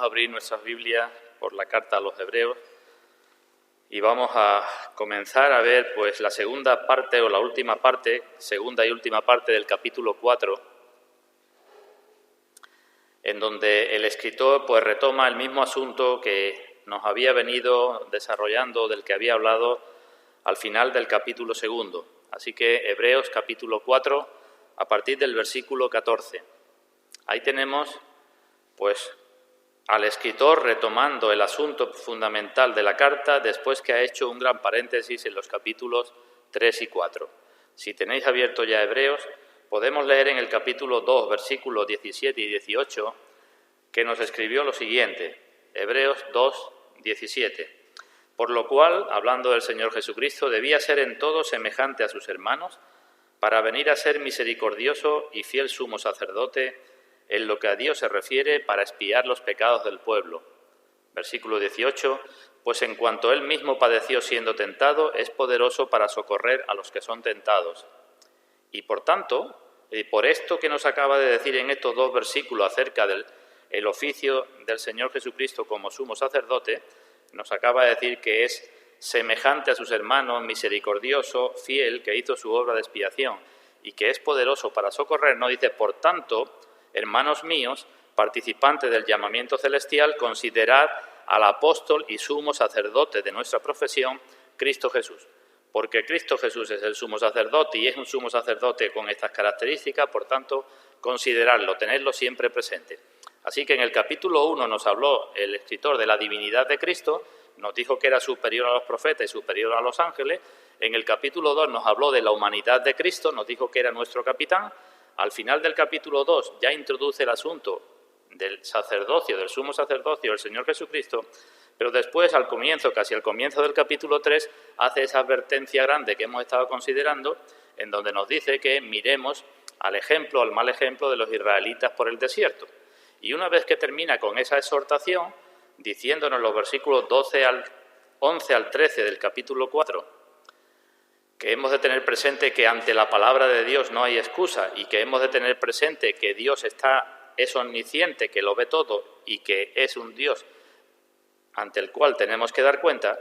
abrir nuestras Biblias por la carta a los Hebreos y vamos a comenzar a ver pues la segunda parte o la última parte, segunda y última parte del capítulo 4, en donde el escritor pues retoma el mismo asunto que nos había venido desarrollando, del que había hablado al final del capítulo segundo. Así que Hebreos capítulo 4, a partir del versículo 14. Ahí tenemos pues al escritor retomando el asunto fundamental de la carta después que ha hecho un gran paréntesis en los capítulos 3 y 4. Si tenéis abierto ya Hebreos, podemos leer en el capítulo 2, versículos 17 y 18, que nos escribió lo siguiente, Hebreos 2, 17. Por lo cual, hablando del Señor Jesucristo, debía ser en todo semejante a sus hermanos, para venir a ser misericordioso y fiel sumo sacerdote en lo que a Dios se refiere para expiar los pecados del pueblo. Versículo 18, pues en cuanto él mismo padeció siendo tentado, es poderoso para socorrer a los que son tentados. Y por tanto, por esto que nos acaba de decir en estos dos versículos acerca del oficio del Señor Jesucristo como sumo sacerdote, nos acaba de decir que es semejante a sus hermanos, misericordioso, fiel, que hizo su obra de expiación y que es poderoso para socorrer, no dice, por tanto, hermanos míos, participantes del llamamiento celestial, considerad al apóstol y sumo sacerdote de nuestra profesión, Cristo Jesús. Porque Cristo Jesús es el sumo sacerdote y es un sumo sacerdote con estas características, por tanto, considerarlo, tenerlo siempre presente. Así que en el capítulo 1 nos habló el escritor de la divinidad de Cristo, nos dijo que era superior a los profetas y superior a los ángeles. En el capítulo 2 nos habló de la humanidad de Cristo, nos dijo que era nuestro capitán. Al final del capítulo 2 ya introduce el asunto del sacerdocio, del sumo sacerdocio del Señor Jesucristo, pero después, al comienzo, casi al comienzo del capítulo 3, hace esa advertencia grande que hemos estado considerando, en donde nos dice que miremos al ejemplo, al mal ejemplo de los israelitas por el desierto. Y una vez que termina con esa exhortación, diciéndonos los versículos 11 al 13 del capítulo 4, que hemos de tener presente que ante la palabra de Dios no hay excusa y que hemos de tener presente que Dios es omnisciente, que lo ve todo y que es un Dios ante el cual tenemos que dar cuenta,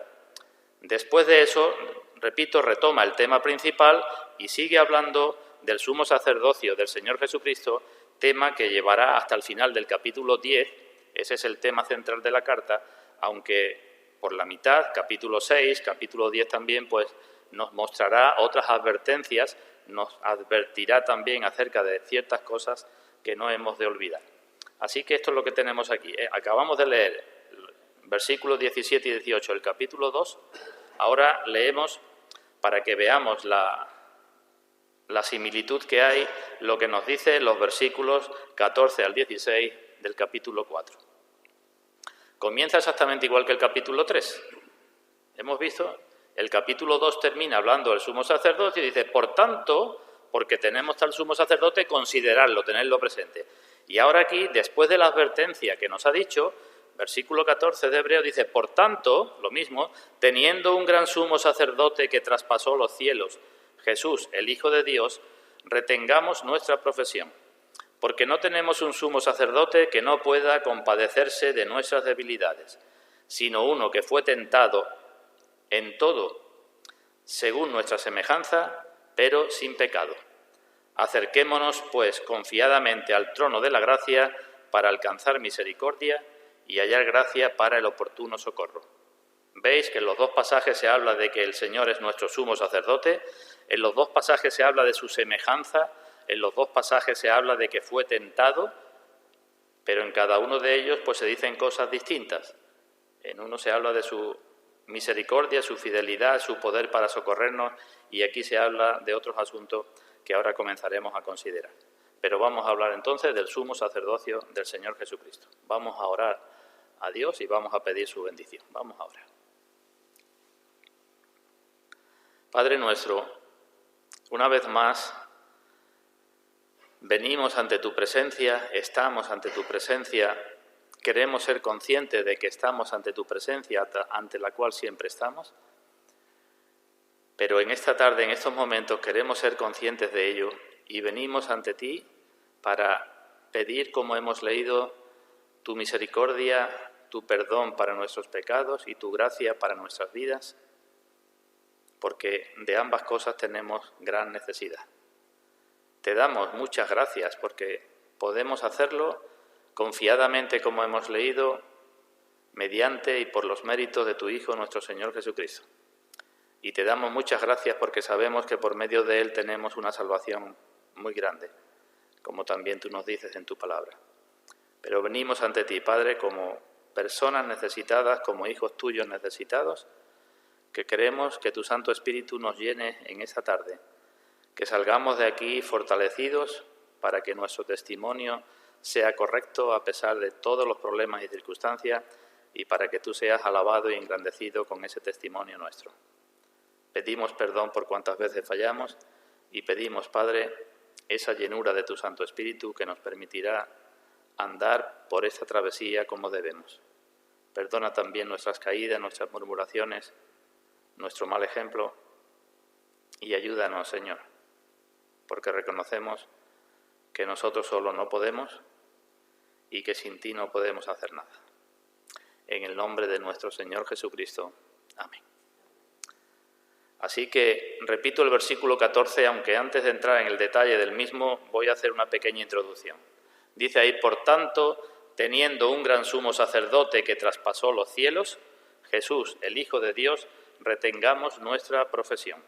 después de eso, repito, retoma el tema principal y sigue hablando del sumo sacerdocio del Señor Jesucristo, tema que llevará hasta el final del capítulo 10, ese es el tema central de la carta, aunque por la mitad, capítulo 6, capítulo 10 también, pues nos mostrará otras advertencias, nos advertirá también acerca de ciertas cosas que no hemos de olvidar. Así que esto es lo que tenemos aquí. Acabamos de leer versículos 17 y 18 del capítulo 2. Ahora leemos, para que veamos la similitud que hay, lo que nos dice los versículos 14 al 16 del capítulo 4. Comienza exactamente igual que el capítulo 3. Hemos visto, el capítulo 2 termina hablando del sumo sacerdote y dice, por tanto, porque tenemos tal sumo sacerdote, considerarlo, tenerlo presente. Y ahora aquí, después de la advertencia que nos ha dicho, versículo 14 de Hebreos dice, por tanto, lo mismo, teniendo un gran sumo sacerdote que traspasó los cielos, Jesús, el Hijo de Dios, retengamos nuestra profesión, porque no tenemos un sumo sacerdote que no pueda compadecerse de nuestras debilidades, sino uno que fue tentado en todo, según nuestra semejanza, pero sin pecado. Acerquémonos, pues, confiadamente al trono de la gracia para alcanzar misericordia y hallar gracia para el oportuno socorro. Veis que en los dos pasajes se habla de que el Señor es nuestro sumo sacerdote, en los dos pasajes se habla de su semejanza, en los dos pasajes se habla de que fue tentado, pero en cada uno de ellos pues se dicen cosas distintas. En uno se habla de su misericordia, su fidelidad, su poder para socorrernos, y aquí se habla de otros asuntos que ahora comenzaremos a considerar. Pero vamos a hablar entonces del sumo sacerdocio del Señor Jesucristo. Vamos a orar a Dios y vamos a pedir su bendición. Vamos a orar. Padre nuestro, una vez más venimos ante tu presencia, estamos ante tu presencia, queremos ser conscientes de que estamos ante tu presencia, ante la cual siempre estamos, pero en esta tarde, en estos momentos, queremos ser conscientes de ello y venimos ante ti para pedir, como hemos leído, tu misericordia, tu perdón para nuestros pecados y tu gracia para nuestras vidas, porque de ambas cosas tenemos gran necesidad. Te damos muchas gracias porque podemos hacerlo confiadamente, como hemos leído, mediante y por los méritos de tu Hijo, nuestro Señor Jesucristo. Y te damos muchas gracias porque sabemos que por medio de Él tenemos una salvación muy grande, como también tú nos dices en tu palabra. Pero venimos ante ti, Padre, como personas necesitadas, como hijos tuyos necesitados, que queremos que tu Santo Espíritu nos llene en esta tarde, que salgamos de aquí fortalecidos para que nuestro testimonio sea correcto a pesar de todos los problemas y circunstancias y para que tú seas alabado y engrandecido con ese testimonio nuestro. Pedimos perdón por cuantas veces fallamos y pedimos, Padre, esa llenura de tu Santo Espíritu que nos permitirá andar por esta travesía como debemos. Perdona también nuestras caídas, nuestras murmuraciones, nuestro mal ejemplo y ayúdanos, Señor, porque reconocemos que nosotros solo no podemos y que sin ti no podemos hacer nada. En el nombre de nuestro Señor Jesucristo. Amén. Así que repito el versículo 14, aunque antes de entrar en el detalle del mismo voy a hacer una pequeña introducción. Dice ahí, por tanto, teniendo un gran sumo sacerdote que traspasó los cielos, Jesús, el Hijo de Dios, retengamos nuestra profesión.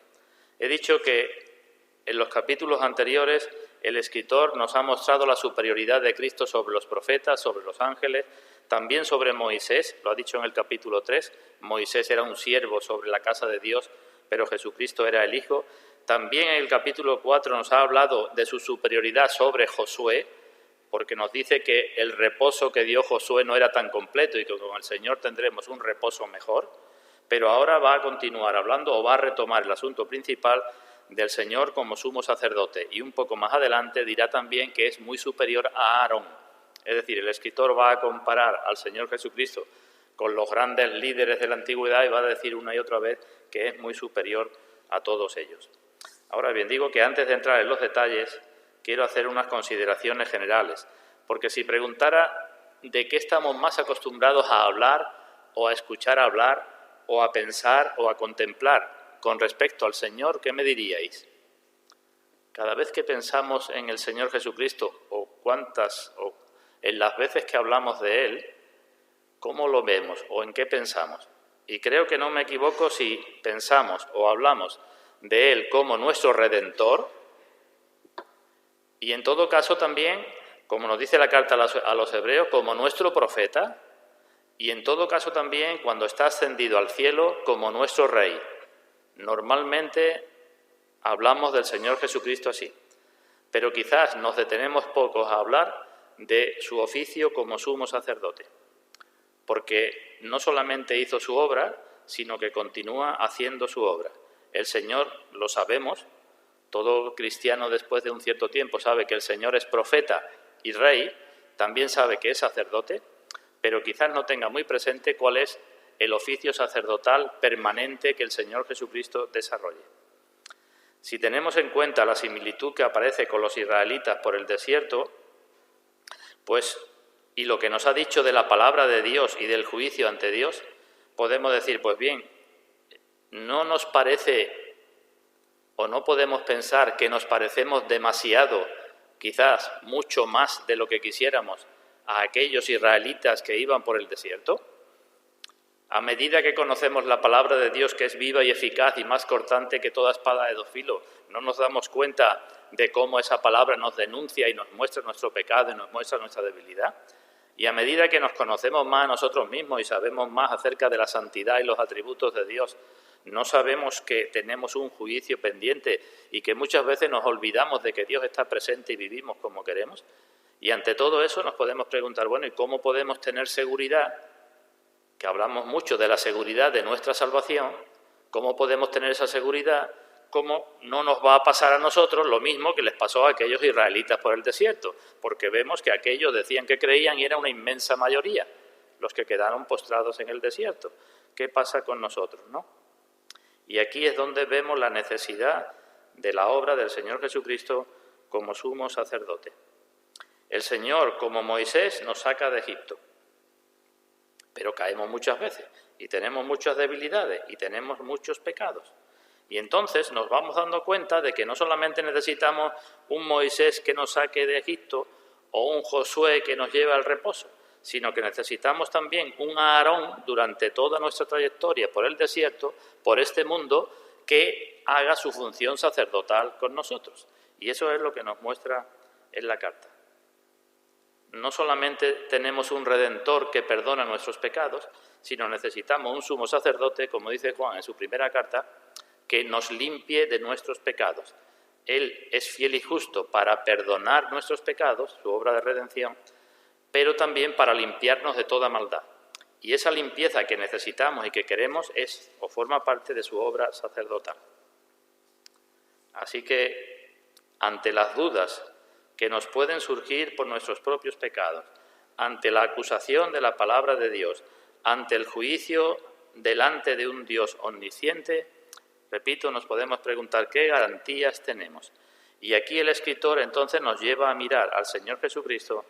He dicho que en los capítulos anteriores el escritor nos ha mostrado la superioridad de Cristo sobre los profetas, sobre los ángeles, también sobre Moisés, lo ha dicho en el capítulo 3, Moisés era un siervo sobre la casa de Dios, pero Jesucristo era el Hijo. También en el capítulo 4 nos ha hablado de su superioridad sobre Josué, porque nos dice que el reposo que dio Josué no era tan completo y que con el Señor tendremos un reposo mejor, pero ahora va a continuar hablando o va a retomar el asunto principal del Señor como sumo sacerdote y un poco más adelante dirá también que es muy superior a Aarón. Es decir, el escritor va a comparar al Señor Jesucristo con los grandes líderes de la antigüedad y va a decir una y otra vez que es muy superior a todos ellos. Ahora bien, digo que antes de entrar en los detalles quiero hacer unas consideraciones generales, porque si preguntara de qué estamos más acostumbrados a hablar o a escuchar hablar o a pensar o a contemplar con respecto al Señor, ¿qué me diríais? Cada vez que pensamos en el Señor Jesucristo o en las veces que hablamos de Él, ¿cómo lo vemos o en qué pensamos? Y creo que no me equivoco si pensamos o hablamos de Él como nuestro Redentor y en todo caso también, como nos dice la carta a los Hebreos, como nuestro profeta y en todo caso también cuando está ascendido al cielo como nuestro Rey. Normalmente hablamos del Señor Jesucristo así, pero quizás nos detenemos pocos a hablar de su oficio como sumo sacerdote, porque no solamente hizo su obra, sino que continúa haciendo su obra. El Señor, lo sabemos, todo cristiano después de un cierto tiempo sabe que el Señor es profeta y rey, también sabe que es sacerdote, pero quizás no tenga muy presente cuál es el oficio sacerdotal permanente que el Señor Jesucristo desarrolle. Si tenemos en cuenta la similitud que aparece con los israelitas por el desierto, pues, y lo que nos ha dicho de la palabra de Dios y del juicio ante Dios, podemos decir, pues bien, no nos parece o no podemos pensar que nos parecemos demasiado, quizás mucho más de lo que quisiéramos, a aquellos israelitas que iban por el desierto. A medida que conocemos la palabra de Dios, que es viva y eficaz y más cortante que toda espada de dos filos, no nos damos cuenta de cómo esa palabra nos denuncia y nos muestra nuestro pecado y nos muestra nuestra debilidad. Y a medida que nos conocemos más a nosotros mismos y sabemos más acerca de la santidad y los atributos de Dios, no sabemos que tenemos un juicio pendiente y que muchas veces nos olvidamos de que Dios está presente y vivimos como queremos. Y ante todo eso nos podemos preguntar, bueno, ¿y cómo podemos tener seguridad? Que hablamos mucho de la seguridad de nuestra salvación. ¿Cómo podemos tener esa seguridad? ¿Cómo no nos va a pasar a nosotros lo mismo que les pasó a aquellos israelitas por el desierto? Porque vemos que aquellos decían que creían y era una inmensa mayoría los que quedaron postrados en el desierto. ¿Qué pasa con nosotros, no? Y aquí es donde vemos la necesidad de la obra del Señor Jesucristo como sumo sacerdote. El Señor, como Moisés, nos saca de Egipto. pero caemos muchas veces y tenemos muchas debilidades y tenemos muchos pecados. Y entonces nos vamos dando cuenta de que no solamente necesitamos un Moisés que nos saque de Egipto o un Josué que nos lleve al reposo, sino que necesitamos también un Aarón durante toda nuestra trayectoria por el desierto, por este mundo, que haga su función sacerdotal con nosotros. Y eso es lo que nos muestra en la carta. No solamente tenemos un Redentor que perdona nuestros pecados, sino necesitamos un sumo sacerdote, como dice Juan en su primera carta, que nos limpie de nuestros pecados. Él es fiel y justo para perdonar nuestros pecados, su obra de redención, pero también para limpiarnos de toda maldad. Y esa limpieza que necesitamos y que queremos es o forma parte de su obra sacerdotal. Así que, ante las dudas que nos pueden surgir por nuestros propios pecados, ante la acusación de la palabra de Dios, ante el juicio delante de un Dios omnisciente, repito, nos podemos preguntar qué garantías tenemos. Y aquí el escritor entonces nos lleva a mirar al Señor Jesucristo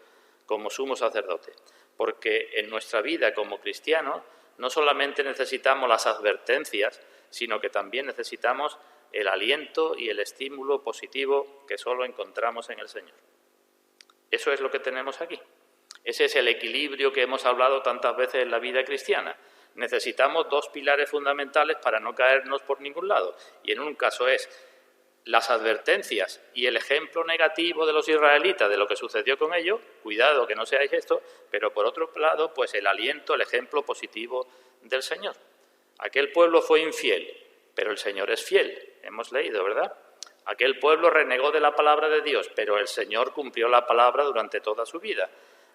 como sumo sacerdote, porque en nuestra vida como cristianos no solamente necesitamos las advertencias, sino que también necesitamos el aliento y el estímulo positivo que solo encontramos en el Señor. Eso es lo que tenemos aquí. Ese es el equilibrio que hemos hablado tantas veces en la vida cristiana. Necesitamos dos pilares fundamentales para no caernos por ningún lado. Y en un caso es las advertencias y el ejemplo negativo de los israelitas de lo que sucedió con ellos, cuidado que no seáis esto, pero por otro lado, pues el aliento, el ejemplo positivo del Señor. Aquel pueblo fue infiel, pero el Señor es fiel, hemos leído, ¿verdad? Aquel pueblo renegó de la palabra de Dios, pero el Señor cumplió la palabra durante toda su vida.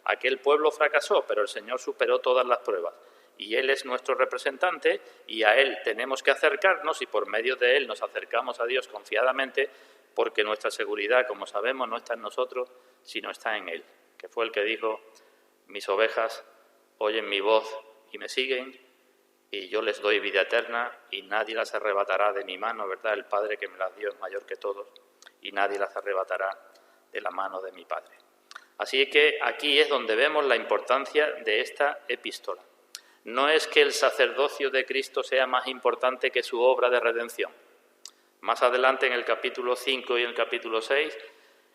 Aquel pueblo fracasó, pero el Señor superó todas las pruebas. Y Él es nuestro representante y a Él tenemos que acercarnos y por medio de Él nos acercamos a Dios confiadamente porque nuestra seguridad, como sabemos, no está en nosotros, sino está en Él, que fue el que dijo, mis ovejas oyen mi voz y me siguen y yo les doy vida eterna y nadie las arrebatará de mi mano, ¿verdad? El Padre que me las dio es mayor que todos y nadie las arrebatará de la mano de mi Padre. Así que aquí es donde vemos la importancia de esta epístola. No es que el sacerdocio de Cristo sea más importante que su obra de redención. Más adelante, en el capítulo 5 y en el capítulo 6,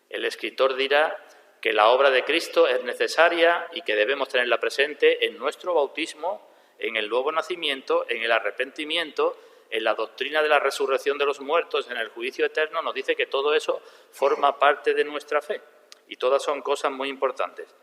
el escritor dirá que la obra de Cristo es necesaria y que debemos tenerla presente en nuestro bautismo, en el nuevo nacimiento, en el arrepentimiento, en la doctrina de la resurrección de los muertos, en el juicio eterno. Nos dice que todo eso forma parte de nuestra fe y todas son cosas muy importantes.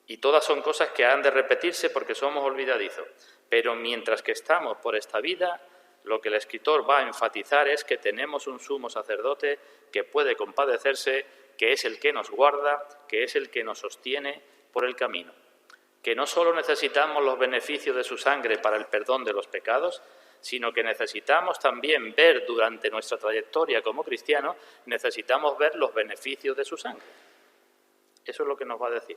Y todas son cosas que han de repetirse porque somos olvidadizos. Pero mientras que estamos por esta vida, lo que el escritor va a enfatizar es que tenemos un sumo sacerdote que puede compadecerse, que es el que nos guarda, que es el que nos sostiene por el camino. Que no solo necesitamos los beneficios de su sangre para el perdón de los pecados, sino que necesitamos también ver durante nuestra trayectoria como cristianos, necesitamos ver los beneficios de su sangre. Eso es lo que nos va a decir.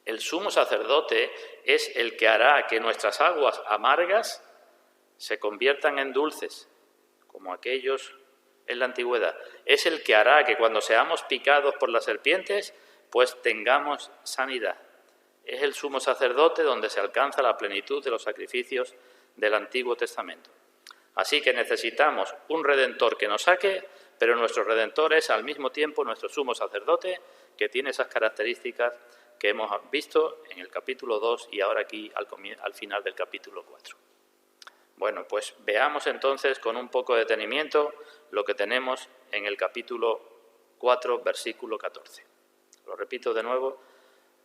El sumo sacerdote es el que hará que nuestras aguas amargas se conviertan en dulces, como aquellos en la antigüedad. Es el que hará que cuando seamos picados por las serpientes, pues tengamos sanidad. Es el sumo sacerdote donde se alcanza la plenitud de los sacrificios del Antiguo Testamento. Así que necesitamos un Redentor que nos saque, pero nuestro Redentor es al mismo tiempo nuestro sumo sacerdote que tiene esas características que hemos visto en el capítulo 2 y ahora aquí al final del capítulo 4. Bueno, pues veamos entonces con un poco de detenimiento lo que tenemos en el capítulo 4, versículo 14. Lo repito de nuevo.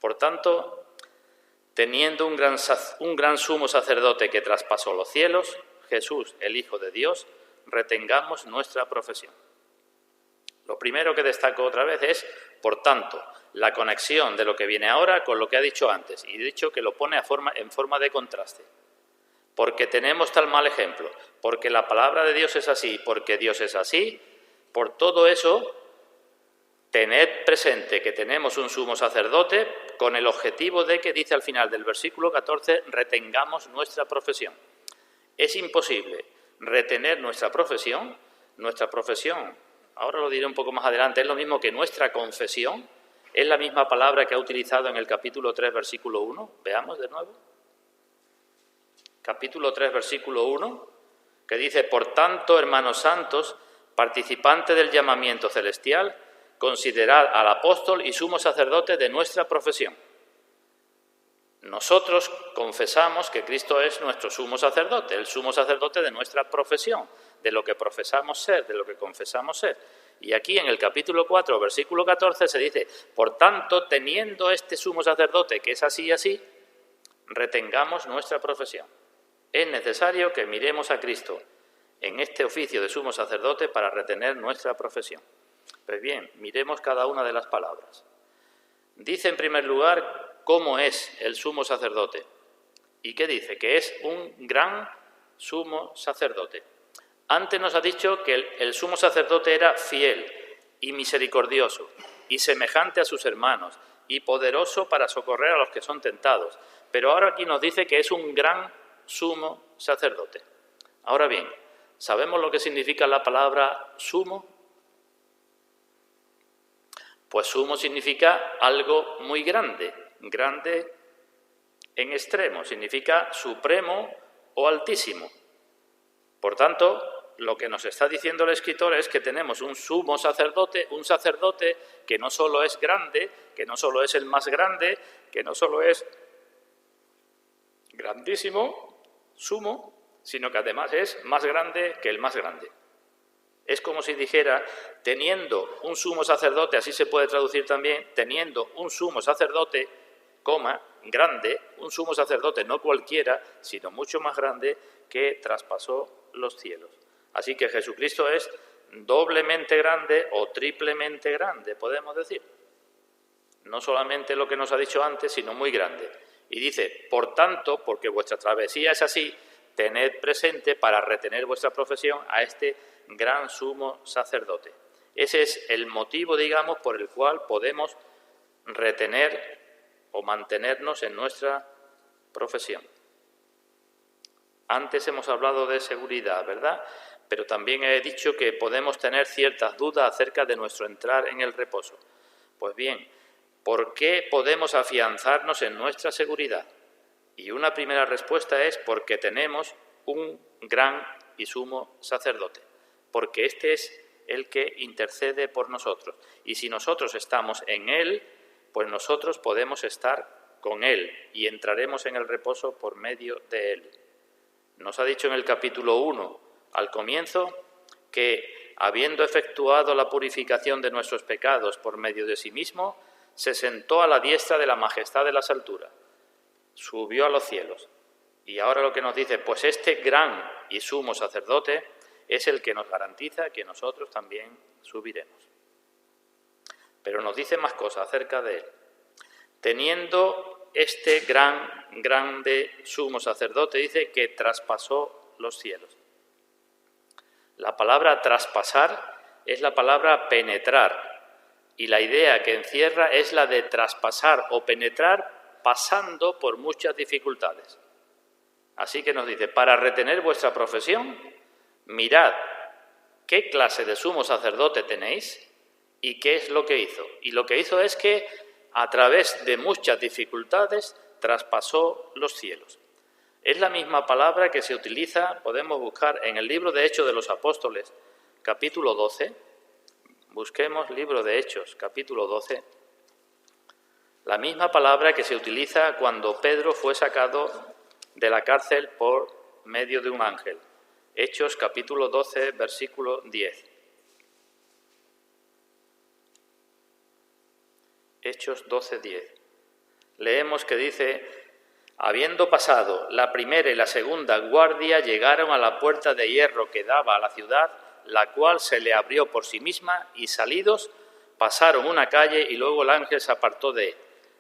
Por tanto, teniendo un gran sumo sacerdote que traspasó los cielos, Jesús, el Hijo de Dios, retengamos nuestra profesión. Lo primero que destaco otra vez es, por tanto, la conexión de lo que viene ahora con lo que ha dicho antes. Y he dicho que lo pone en forma de contraste. Porque tenemos tal mal ejemplo, porque la palabra de Dios es así, porque Dios es así, por todo eso, tened presente que tenemos un sumo sacerdote con el objetivo de que, dice al final del versículo 14, retengamos nuestra profesión. Es imposible retener nuestra profesión, ahora lo diré un poco más adelante, es lo mismo que nuestra confesión, Es la misma palabra que ha utilizado en el capítulo 3, versículo 1. Veamos de nuevo. Capítulo 3, versículo 1, que dice: por tanto, hermanos santos, participantes del llamamiento celestial, considerad al apóstol y sumo sacerdote de nuestra profesión. Nosotros confesamos que Cristo es nuestro sumo sacerdote, el sumo sacerdote de nuestra profesión, de lo que profesamos ser, de lo que confesamos ser. Y aquí en el capítulo 4, versículo 14 se dice: por tanto, teniendo este sumo sacerdote que es así y así, retengamos nuestra profesión. Es necesario que miremos a Cristo en este oficio de sumo sacerdote para retener nuestra profesión. Pues bien, miremos cada una de las palabras. Dice en primer lugar cómo es el sumo sacerdote. ¿Y qué dice? Que es un gran sumo sacerdote. Antes nos ha dicho que el sumo sacerdote era fiel y misericordioso y semejante a sus hermanos y poderoso para socorrer a los que son tentados. Pero ahora aquí nos dice que es un gran sumo sacerdote. Ahora bien, ¿sabemos lo que significa la palabra sumo? Pues sumo significa algo muy grande, grande en extremo, significa supremo o altísimo. Por tanto, lo que nos está diciendo el escritor es que tenemos un sumo sacerdote, un sacerdote que no solo es grande, que no solo es el más grande, que no solo es grandísimo, sumo, sino que además es más grande que el más grande. Es como si dijera, teniendo un sumo sacerdote, así se puede traducir también, teniendo un sumo sacerdote, grande, un sumo sacerdote no cualquiera, sino mucho más grande, que traspasó los cielos. Así que Jesucristo es doblemente grande o triplemente grande, podemos decir. No solamente lo que nos ha dicho antes, sino muy grande. Y dice, por tanto, porque vuestra travesía es así, tened presente para retener vuestra profesión a este gran sumo sacerdote. Ese es el motivo, digamos, por el cual podemos retener o mantenernos en nuestra profesión. Antes hemos hablado de seguridad, ¿verdad? Pero también he dicho que podemos tener ciertas dudas acerca de nuestro entrar en el reposo. Pues bien, ¿por qué podemos afianzarnos en nuestra seguridad? Y una primera respuesta es porque tenemos un gran y sumo sacerdote, porque este es el que intercede por nosotros. Y si nosotros estamos en Él, pues nosotros podemos estar con Él y entraremos en el reposo por medio de Él. Nos ha dicho en el capítulo 1, al comienzo, que habiendo efectuado la purificación de nuestros pecados por medio de sí mismo, se sentó a la diestra de la majestad de las alturas, subió a los cielos. Y ahora lo que nos dice, pues este gran y sumo sacerdote es el que nos garantiza que nosotros también subiremos. Pero nos dice más cosas acerca de él. Teniendo este grande sumo sacerdote, dice que traspasó los cielos. La palabra traspasar es la palabra penetrar, y la idea que encierra es la de traspasar o penetrar pasando por muchas dificultades. Así que nos dice, para retener vuestra profesión, mirad qué clase de sumo sacerdote tenéis y qué es lo que hizo. Y lo que hizo es que a través de muchas dificultades traspasó los cielos. Es la misma palabra que se utiliza, podemos buscar en el libro de Hechos de los Apóstoles, capítulo 12. Busquemos libro de Hechos, capítulo 12. La misma palabra que se utiliza cuando Pedro fue sacado de la cárcel por medio de un ángel. Hechos, capítulo 12, versículo 10. Hechos 12, 10. Leemos que dice, habiendo pasado la primera y la segunda guardia, llegaron a la puerta de hierro que daba a la ciudad, la cual se le abrió por sí misma, y salidos pasaron una calle y luego el ángel se apartó de él.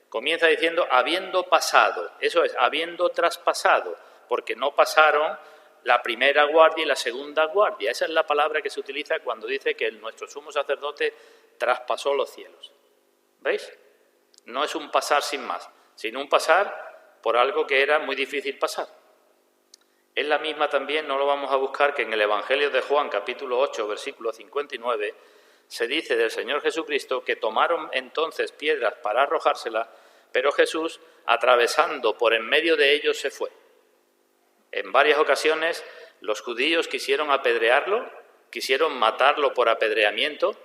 Comienza diciendo, habiendo pasado, eso es, habiendo traspasado, porque no pasaron la primera guardia y la segunda guardia. Esa es la palabra que se utiliza cuando dice que nuestro sumo sacerdote traspasó los cielos. ¿Veis? No es un pasar sin más, sino un pasar por algo que era muy difícil pasar. Es la misma también, no lo vamos a buscar, que en el Evangelio de Juan, capítulo 8, versículo 59, se dice del Señor Jesucristo que tomaron entonces piedras para arrojárselas, pero Jesús, atravesando por en medio de ellos, se fue. En varias ocasiones los judíos quisieron apedrearlo, quisieron matarlo por apedreamiento,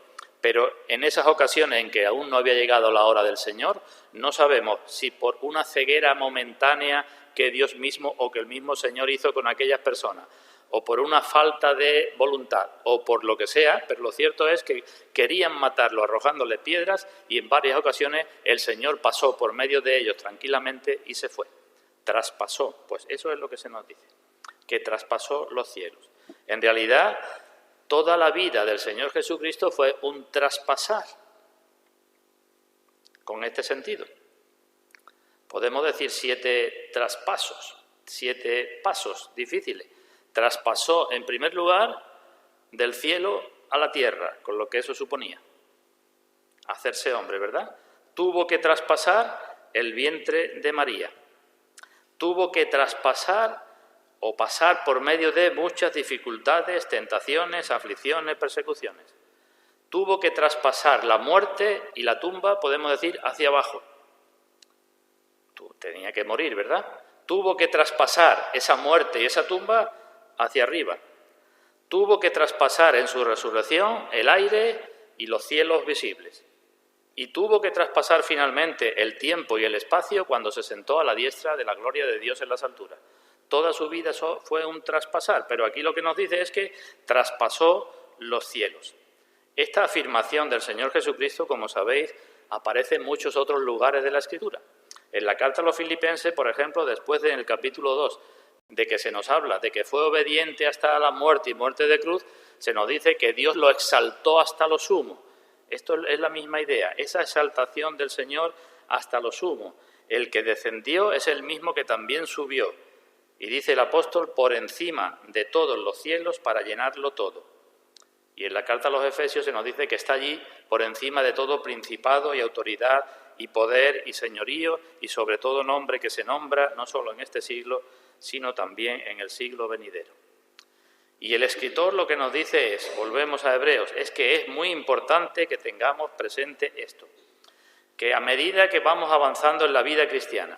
pero en esas ocasiones en que aún no había llegado la hora del Señor, no sabemos si por una ceguera momentánea que Dios mismo o que el mismo Señor hizo con aquellas personas, o por una falta de voluntad, o por lo que sea, pero lo cierto es que querían matarlo arrojándole piedras y en varias ocasiones el Señor pasó por medio de ellos tranquilamente y se fue. Traspasó, pues eso es lo que se nos dice, que traspasó los cielos. En realidad, toda la vida del Señor Jesucristo fue un traspasar, con este sentido. Podemos decir 7 traspasos, 7 pasos difíciles. Traspasó, en primer lugar, del cielo a la tierra, con lo que eso suponía. Hacerse hombre, ¿verdad? Tuvo que traspasar el vientre de María. Tuvo que traspasar o pasar por medio de muchas dificultades, tentaciones, aflicciones, persecuciones. Tuvo que traspasar la muerte y la tumba, podemos decir, hacia abajo. Tenía que morir, ¿verdad? Tuvo que traspasar esa muerte y esa tumba hacia arriba. Tuvo que traspasar en su resurrección el aire y los cielos visibles. Y tuvo que traspasar finalmente el tiempo y el espacio cuando se sentó a la diestra de la gloria de Dios en las alturas. Toda su vida fue un traspasar, pero aquí lo que nos dice es que traspasó los cielos. Esta afirmación del Señor Jesucristo, como sabéis, aparece en muchos otros lugares de la Escritura. En la carta a los Filipenses, por ejemplo, después en el capítulo 2, de que se nos habla de que fue obediente hasta la muerte y muerte de cruz, se nos dice que Dios lo exaltó hasta lo sumo. Esto es la misma idea, esa exaltación del Señor hasta lo sumo. El que descendió es el mismo que también subió. Y dice el apóstol, por encima de todos los cielos para llenarlo todo. Y en la carta a los Efesios se nos dice que está allí por encima de todo principado y autoridad y poder y señorío y sobre todo nombre que se nombra no solo en este siglo, sino también en el siglo venidero. Y el escritor lo que nos dice es, volvemos a Hebreos, es que es muy importante que tengamos presente esto, que a medida que vamos avanzando en la vida cristiana,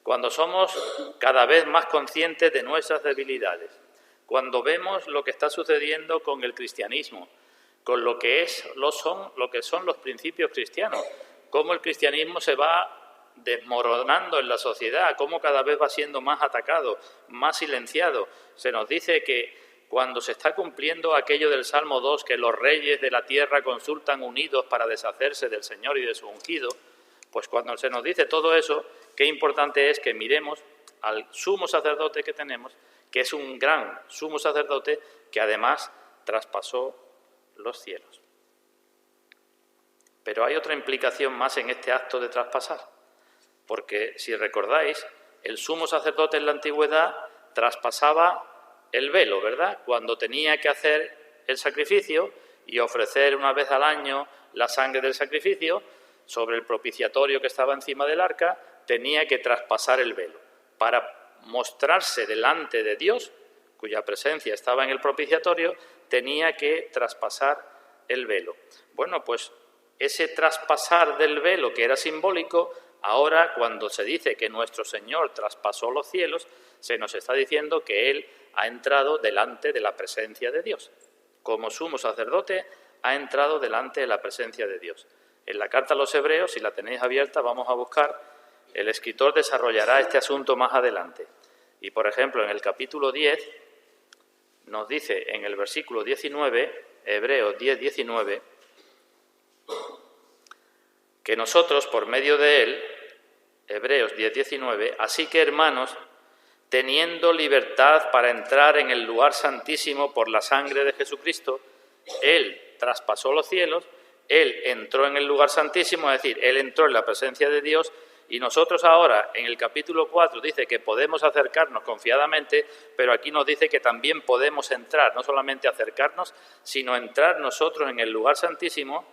cuando somos cada vez más conscientes de nuestras debilidades, cuando vemos lo que está sucediendo con el cristianismo, con lo que son los principios cristianos, cómo el cristianismo se va desmoronando en la sociedad, cómo cada vez va siendo más atacado, más silenciado. Se nos dice que cuando se está cumpliendo aquello del Salmo 2, que los reyes de la tierra consultan unidos para deshacerse del Señor y de su ungido, pues cuando se nos dice todo eso, qué importante es que miremos al sumo sacerdote que tenemos, que es un gran sumo sacerdote que además traspasó los cielos. Pero hay otra implicación más en este acto de traspasar, porque si recordáis, el sumo sacerdote en la antigüedad traspasaba el velo, ¿verdad? Cuando tenía que hacer el sacrificio y ofrecer una vez al año la sangre del sacrificio, sobre el propiciatorio que estaba encima del arca, tenía que traspasar el velo para mostrarse delante de Dios, cuya presencia estaba en el propiciatorio, tenía que traspasar el velo. Bueno, pues ese traspasar del velo que era simbólico, ahora cuando se dice que nuestro Señor traspasó los cielos, se nos está diciendo que Él ha entrado delante de la presencia de Dios. Como sumo sacerdote ha entrado delante de la presencia de Dios. En la carta a los Hebreos, si la tenéis abierta, vamos a buscar, el escritor desarrollará este asunto más adelante. Y, por ejemplo, en el capítulo 10, nos dice en el versículo 19, Hebreos 10, 19, que nosotros, por medio de él, Hebreos 10, 19, así que, hermanos, teniendo libertad para entrar en el lugar santísimo por la sangre de Jesucristo, él traspasó los cielos, él entró en el lugar santísimo, es decir, él entró en la presencia de Dios, y nosotros ahora, en el capítulo 4, dice que podemos acercarnos confiadamente, pero aquí nos dice que también podemos entrar, no solamente acercarnos, sino entrar nosotros en el lugar santísimo,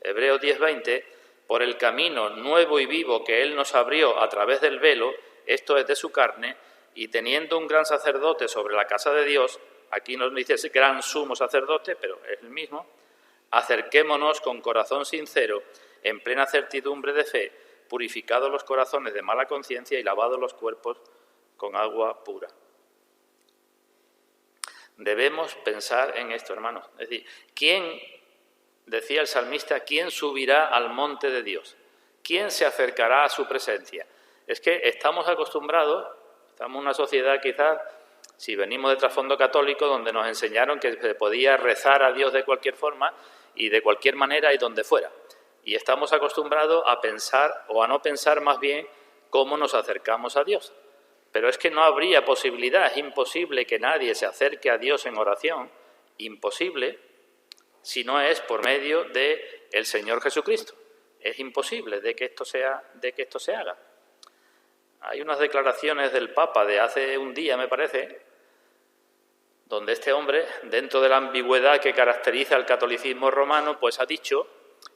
Hebreos 10, 20, por el camino nuevo y vivo que Él nos abrió a través del velo, esto es de su carne, y teniendo un gran sacerdote sobre la casa de Dios, aquí nos dice ese gran sumo sacerdote, pero es el mismo, acerquémonos con corazón sincero, en plena certidumbre de fe, purificados los corazones de mala conciencia y lavados los cuerpos con agua pura. Debemos pensar en esto, hermanos. Es decir, ¿quién, decía el salmista, quién subirá al monte de Dios? ¿Quién se acercará a su presencia? Es que estamos acostumbrados, estamos en una sociedad quizás, si venimos de trasfondo católico, donde nos enseñaron que se podía rezar a Dios de cualquier forma y de cualquier manera y donde fuera. Y estamos acostumbrados a pensar, o a no pensar más bien, cómo nos acercamos a Dios. Pero es que no habría posibilidad, es imposible que nadie se acerque a Dios en oración, imposible, si no es por medio del Señor Jesucristo. Es imposible de que esto se haga. Hay unas declaraciones del Papa de hace un día, me parece, donde este hombre, dentro de la ambigüedad que caracteriza al catolicismo romano, pues ha dicho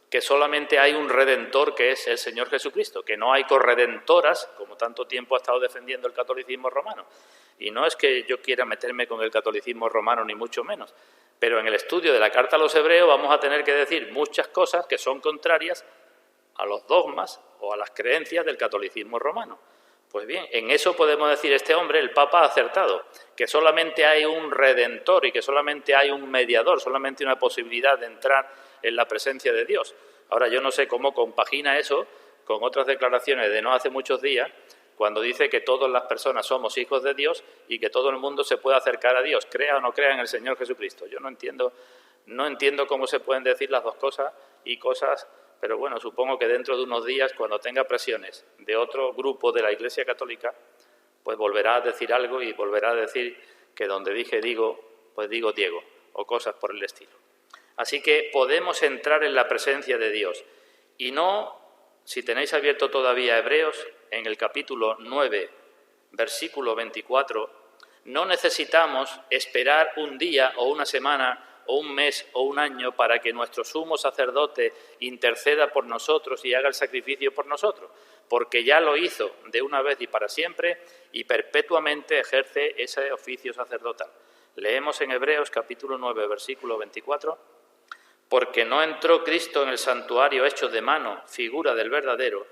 que solamente hay un redentor, que es el Señor Jesucristo, que no hay corredentoras, como tanto tiempo ha estado defendiendo el catolicismo romano. Y no es que yo quiera meterme con el catolicismo romano, ni mucho menos, pero en el estudio de la Carta a los Hebreos vamos a tener que decir muchas cosas que son contrarias a los dogmas o a las creencias del catolicismo romano. Pues bien, en eso podemos decir, este hombre, el Papa, ha acertado, que solamente hay un redentor y que solamente hay un mediador, solamente una posibilidad de entrar en la presencia de Dios. Ahora, yo no sé cómo compagina eso con otras declaraciones de no hace muchos días, cuando dice que todas las personas somos hijos de Dios y que todo el mundo se puede acercar a Dios, crea o no crea en el Señor Jesucristo. Yo no entiendo cómo se pueden decir las dos cosas y cosas. Pero bueno, supongo que dentro de unos días, cuando tenga presiones de otro grupo de la Iglesia Católica, pues volverá a decir algo y volverá a decir que donde dije digo, pues digo Diego, o cosas por el estilo. Así que podemos entrar en la presencia de Dios. Y no, si tenéis abierto todavía Hebreos, en el capítulo 9, versículo 24, no necesitamos esperar un día o una semana o un mes o un año para que nuestro sumo sacerdote interceda por nosotros y haga el sacrificio por nosotros, porque ya lo hizo de una vez y para siempre y perpetuamente ejerce ese oficio sacerdotal. Leemos en Hebreos capítulo 9, versículo 24, porque no entró Cristo en el santuario hecho de mano, figura del verdadero,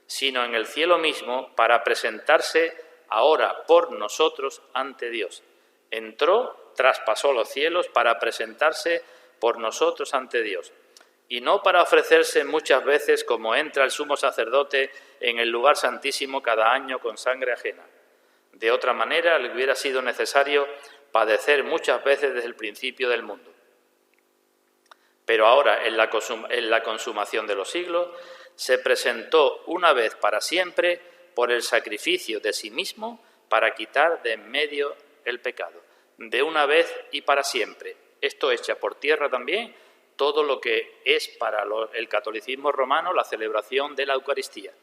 sino en el cielo mismo para presentarse ahora por nosotros ante Dios. Entró, traspasó los cielos para presentarse por nosotros ante Dios, y no para ofrecerse muchas veces como entra el sumo sacerdote en el lugar santísimo cada año con sangre ajena. De otra manera le hubiera sido necesario padecer muchas veces desde el principio del mundo. Pero ahora, en la consumación de los siglos, se presentó una vez para siempre por el sacrificio de sí mismo para quitar de en medio el pecado, de una vez y para siempre. Esto echa por tierra también todo lo que es para el catolicismo romano la celebración de la Eucaristía,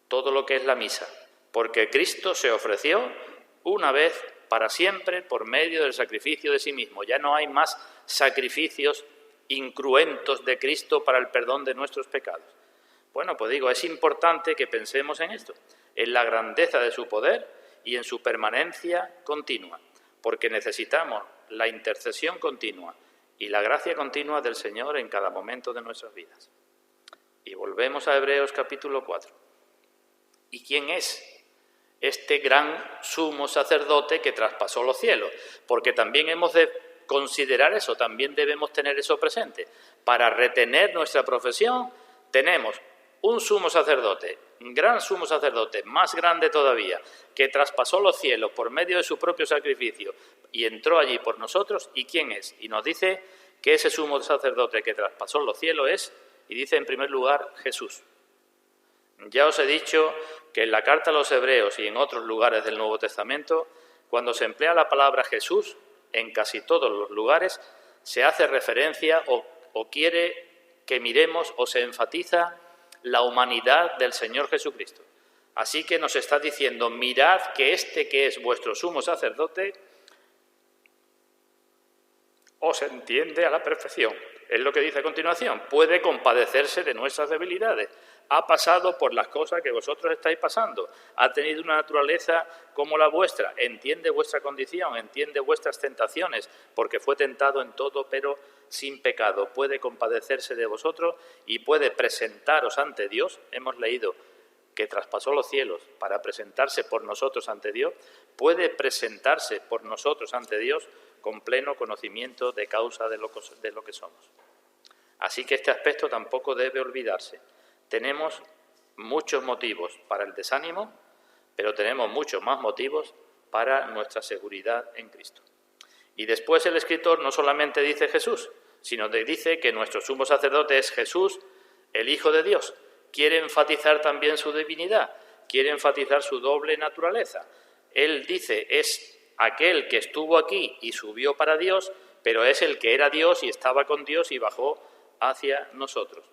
todo lo que es la misa, porque Cristo se ofreció una vez para siempre por medio del sacrificio de sí mismo. Ya no hay más sacrificios incruentos de Cristo para el perdón de nuestros pecados. Bueno, pues digo, es importante que pensemos en esto, en la grandeza de su poder y en su permanencia continua, porque necesitamos la intercesión continua y la gracia continua del Señor en cada momento de nuestras vidas. Y volvemos a Hebreos capítulo 4. ¿Y quién es este gran sumo sacerdote que traspasó los cielos? Porque también hemos de considerar eso, también debemos tener eso presente. Para retener nuestra profesión tenemos un sumo sacerdote, un gran sumo sacerdote, más grande todavía, que traspasó los cielos por medio de su propio sacrificio y entró allí por nosotros. ¿Y quién es? Y nos dice que ese sumo sacerdote que traspasó los cielos es, y dice en primer lugar, Jesús. Ya os he dicho que en la carta a los Hebreos y en otros lugares del Nuevo Testamento, cuando se emplea la palabra Jesús, en casi todos los lugares se hace referencia o quiere que miremos o se enfatiza la humanidad del Señor Jesucristo. Así que nos está diciendo, mirad que este que es vuestro sumo sacerdote os entiende a la perfección. Es lo que dice a continuación, puede compadecerse de nuestras debilidades ha pasado por las cosas que vosotros estáis pasando, ha tenido una naturaleza como la vuestra, entiende vuestra condición, entiende vuestras tentaciones, porque fue tentado en todo, pero sin pecado. Puede compadecerse de vosotros y puede presentaros ante Dios. Hemos leído que traspasó los cielos para presentarse por nosotros ante Dios, puede presentarse por nosotros ante Dios con pleno conocimiento de causa de lo que somos. Así que este aspecto tampoco debe olvidarse. Tenemos muchos motivos para el desánimo, pero tenemos muchos más motivos para nuestra seguridad en Cristo. Y después el escritor no solamente dice Jesús, sino que dice que nuestro sumo sacerdote es Jesús, el Hijo de Dios. Quiere enfatizar también su divinidad, quiere enfatizar su doble naturaleza. Él dice, es aquel que estuvo aquí y subió para Dios, pero es el que era Dios y estaba con Dios y bajó hacia nosotros.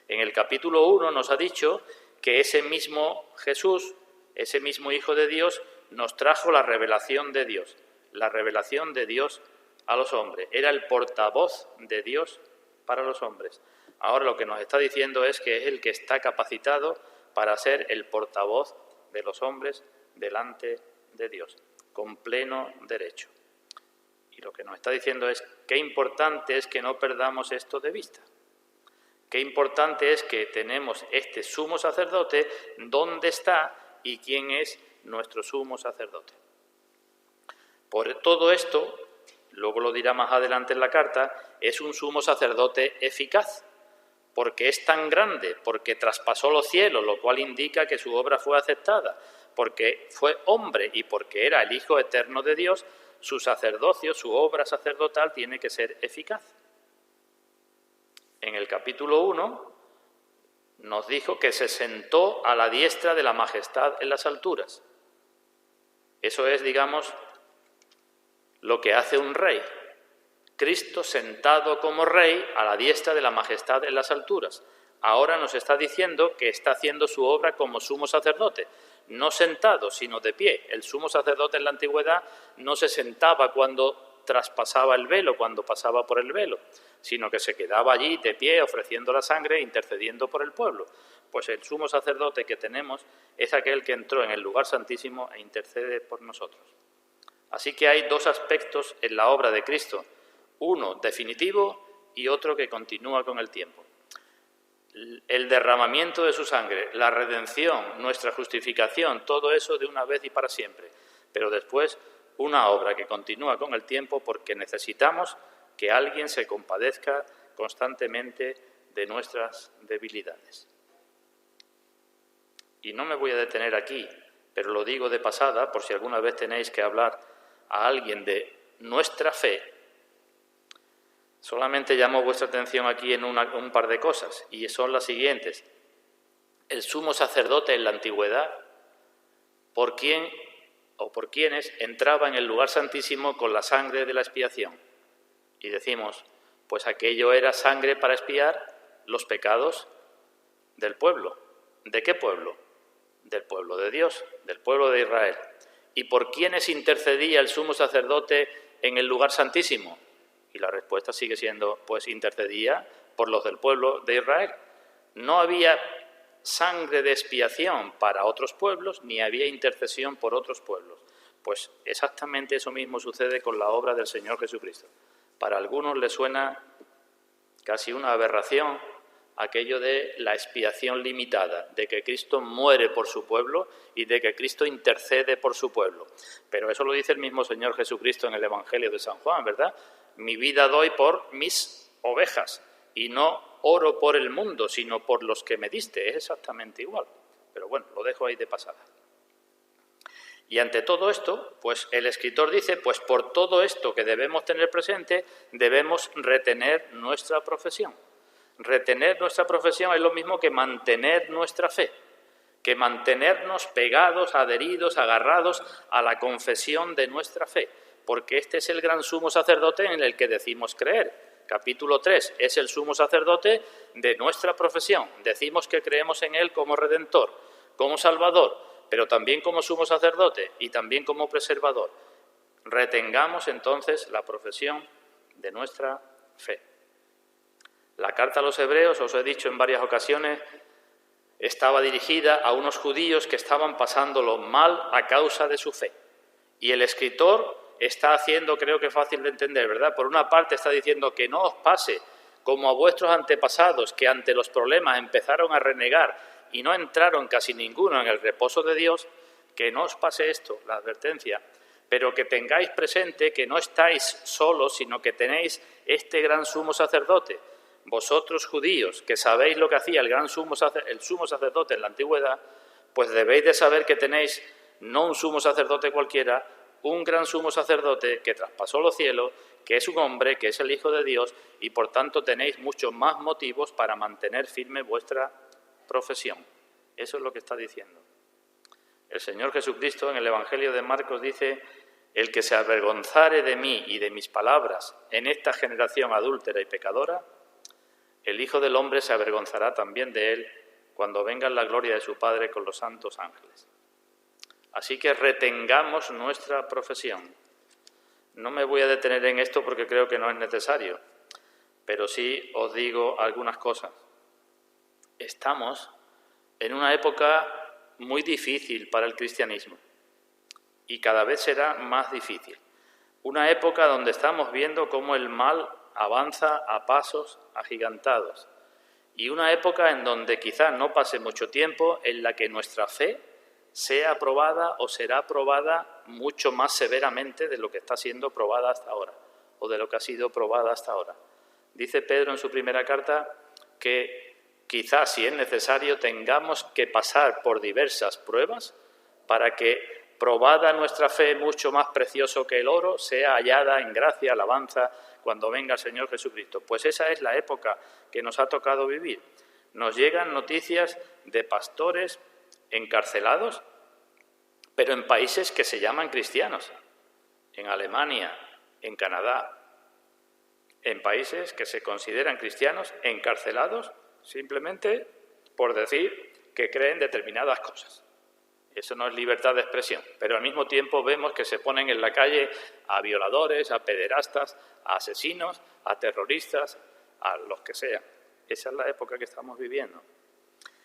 En el capítulo 1 nos ha dicho que ese mismo Jesús, ese mismo Hijo de Dios, nos trajo la revelación de Dios a los hombres. Era el portavoz de Dios para los hombres. Ahora lo que nos está diciendo es que es el que está capacitado para ser el portavoz de los hombres delante de Dios, con pleno derecho. Y lo que nos está diciendo es qué importante es que no perdamos esto de vista. Qué importante es que tenemos este sumo sacerdote, dónde está y quién es nuestro sumo sacerdote. Por todo esto, luego lo dirá más adelante en la carta, es un sumo sacerdote eficaz, porque es tan grande, porque traspasó los cielos, lo cual indica que su obra fue aceptada, porque fue hombre y porque era el Hijo eterno de Dios, su sacerdocio, su obra sacerdotal tiene que ser eficaz. En el capítulo 1 nos dijo que se sentó a la diestra de la majestad en las alturas. Eso es, digamos, lo que hace un rey. Cristo sentado como rey a la diestra de la majestad en las alturas. Ahora nos está diciendo que está haciendo su obra como sumo sacerdote, no sentado, sino de pie. El sumo sacerdote en la antigüedad no se sentaba cuando traspasaba el velo, cuando pasaba por el velo, sino que se quedaba allí de pie ofreciendo la sangre e intercediendo por el pueblo. Pues el sumo sacerdote que tenemos es aquel que entró en el lugar santísimo e intercede por nosotros. Así que hay dos aspectos en la obra de Cristo, uno definitivo y otro que continúa con el tiempo. El derramamiento de su sangre, la redención, nuestra justificación, todo eso de una vez y para siempre. Pero después una obra que continúa con el tiempo porque necesitamos que alguien se compadezca constantemente de nuestras debilidades. Y no me voy a detener aquí, pero lo digo de pasada por si alguna vez tenéis que hablar a alguien de nuestra fe. Solamente llamo vuestra atención aquí en un par de cosas, y son las siguientes. El sumo sacerdote en la antigüedad, ¿por quién o por quiénes entraba en el lugar santísimo con la sangre de la expiación? Y decimos, pues aquello era sangre para expiar los pecados del pueblo. ¿De qué pueblo? Del pueblo de Dios, del pueblo de Israel. ¿Y por quiénes intercedía el sumo sacerdote en el lugar santísimo? Y la respuesta sigue siendo, pues intercedía por los del pueblo de Israel. No había sangre de expiación para otros pueblos, ni había intercesión por otros pueblos. Pues exactamente eso mismo sucede con la obra del Señor Jesucristo. Para algunos les suena casi una aberración aquello de la expiación limitada, de que Cristo muere por su pueblo y de que Cristo intercede por su pueblo. Pero eso lo dice el mismo Señor Jesucristo en el Evangelio de San Juan, ¿verdad? Mi vida doy por mis ovejas y no oro por el mundo, sino por los que me diste. Es exactamente igual. Pero bueno, lo dejo ahí de pasada. Y ante todo esto, pues el escritor dice, pues por todo esto que debemos tener presente, debemos retener nuestra profesión. Retener nuestra profesión es lo mismo que mantener nuestra fe, que mantenernos pegados, adheridos, agarrados a la confesión de nuestra fe, porque este es el gran sumo sacerdote en el que decimos creer. Capítulo 3 es el sumo sacerdote de nuestra profesión. Decimos que creemos en él como Redentor, como Salvador, pero también como sumo sacerdote y también como preservador. Retengamos entonces la profesión de nuestra fe. La carta a los Hebreos, os he dicho en varias ocasiones, estaba dirigida a unos judíos que estaban pasándolo mal a causa de su fe. Y el escritor está haciendo, creo que es fácil de entender, ¿verdad? Por una parte está diciendo que no os pase como a vuestros antepasados, que ante los problemas empezaron a renegar y no entraron casi ninguno en el reposo de Dios, que no os pase esto, la advertencia, pero que tengáis presente que no estáis solos, sino que tenéis este gran sumo sacerdote. Vosotros judíos, que sabéis lo que hacía el sumo sacerdote en la antigüedad, pues debéis de saber que tenéis no un sumo sacerdote cualquiera, un gran sumo sacerdote que traspasó los cielos, que es un hombre, que es el Hijo de Dios, y por tanto tenéis muchos más motivos para mantener firme vuestra profesión. Eso es lo que está diciendo. El Señor Jesucristo en el Evangelio de Marcos dice: el que se avergonzare de mí y de mis palabras en esta generación adúltera y pecadora, el Hijo del Hombre se avergonzará también de él cuando venga en la gloria de su Padre con los santos ángeles. Así que retengamos nuestra profesión. No me voy a detener en esto porque creo que no es necesario, pero sí os digo algunas cosas. Estamos en una época muy difícil para el cristianismo y cada vez será más difícil. Una época donde estamos viendo cómo el mal avanza a pasos agigantados y una época en donde quizás no pase mucho tiempo en la que nuestra fe sea probada o será probada mucho más severamente de lo que está siendo probada hasta ahora o de lo que ha sido probada hasta ahora. Dice Pedro en su primera carta que quizás, si es necesario, tengamos que pasar por diversas pruebas para que, probada nuestra fe, mucho más precioso que el oro, sea hallada en gracia, alabanza, cuando venga el Señor Jesucristo. Pues esa es la época que nos ha tocado vivir. Nos llegan noticias de pastores encarcelados, pero en países que se llaman cristianos, en Alemania, en Canadá, en países que se consideran cristianos, encarcelados simplemente por decir que creen determinadas cosas. Eso no es libertad de expresión, pero al mismo tiempo vemos que se ponen en la calle a violadores, a pederastas, a asesinos, a terroristas, a los que sean. Esa es la época que estamos viviendo.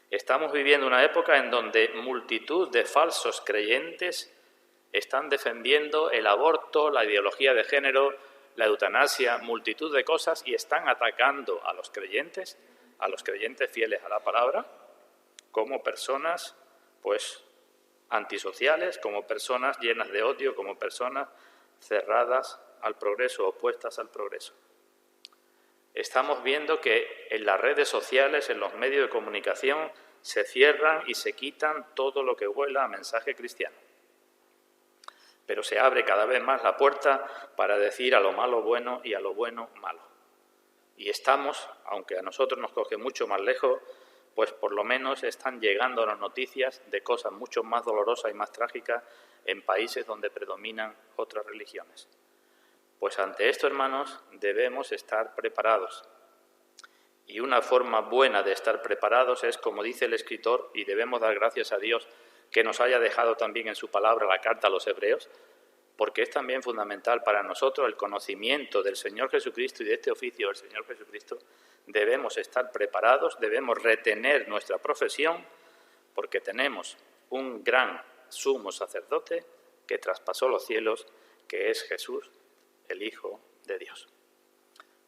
Estamos viviendo una época en donde multitud de falsos creyentes están defendiendo el aborto, la ideología de género, la eutanasia, multitud de cosas, y están atacando a los creyentes fieles a la palabra, como personas, pues, antisociales, como personas llenas de odio, como personas cerradas al progreso, opuestas al progreso. Estamos viendo que en las redes sociales, en los medios de comunicación, se cierran y se quitan todo lo que huela a mensaje cristiano. Pero se abre cada vez más la puerta para decir a lo malo bueno y a lo bueno malo. Y estamos, aunque a nosotros nos coge mucho más lejos, pues por lo menos están llegando las noticias de cosas mucho más dolorosas y más trágicas en países donde predominan otras religiones. Pues ante esto, hermanos, debemos estar preparados. Y una forma buena de estar preparados es, como dice el escritor, y debemos dar gracias a Dios que nos haya dejado también en su palabra la carta a los hebreos, porque es también fundamental para nosotros el conocimiento del Señor Jesucristo y de este oficio del Señor Jesucristo. Debemos estar preparados, debemos retener nuestra profesión, porque tenemos un gran sumo sacerdote que traspasó los cielos, que es Jesús, el Hijo de Dios.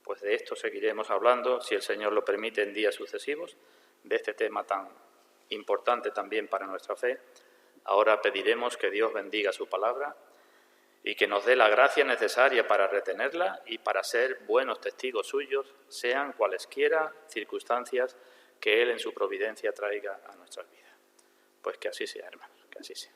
Pues de esto seguiremos hablando, si el Señor lo permite, en días sucesivos, de este tema tan importante también para nuestra fe. Ahora pediremos que Dios bendiga su palabra y que nos dé la gracia necesaria para retenerla y para ser buenos testigos suyos, sean cualesquiera circunstancias que Él en su providencia traiga a nuestras vidas. Pues que así sea, hermanos, que así sea.